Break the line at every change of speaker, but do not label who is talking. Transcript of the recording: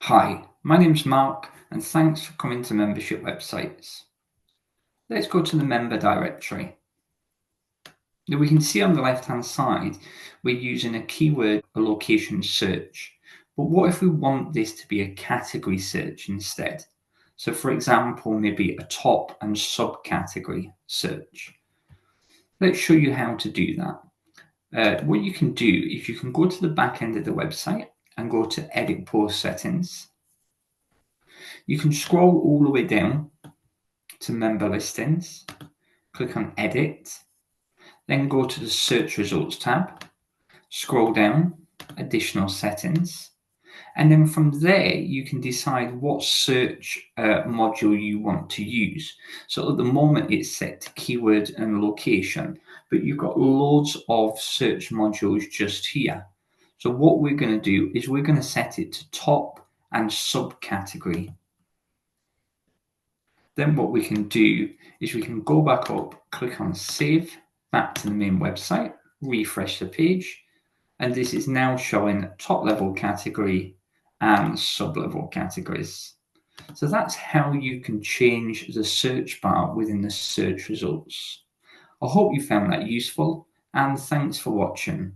Hi, my name's Mark, and thanks for coming to membership websites. Let's go to the member directory. Now we can see on the left-hand side, we're using a keyword or location search. But what if we want this to be a category search instead? So for example, maybe a top and subcategory search. Let's show you how to do that. What you can do is you can go to the back end of the website and go to Edit Post Settings. You can scroll all the way down to Member Listings, click on Edit, then go to the Search Results tab, scroll down, Additional Settings, and then from there you can decide what search module you want to use. So at the moment it's set to keyword and location, but you've got loads of search modules just here. So what we're going to do is we're going to set it to top and subcategory. Then what we can do is we can go back up, click on Save, back to the main website, refresh the page, and this is now showing top level category and sub-level categories. So that's how you can change the search bar within the search results. I hope you found that useful, and thanks for watching.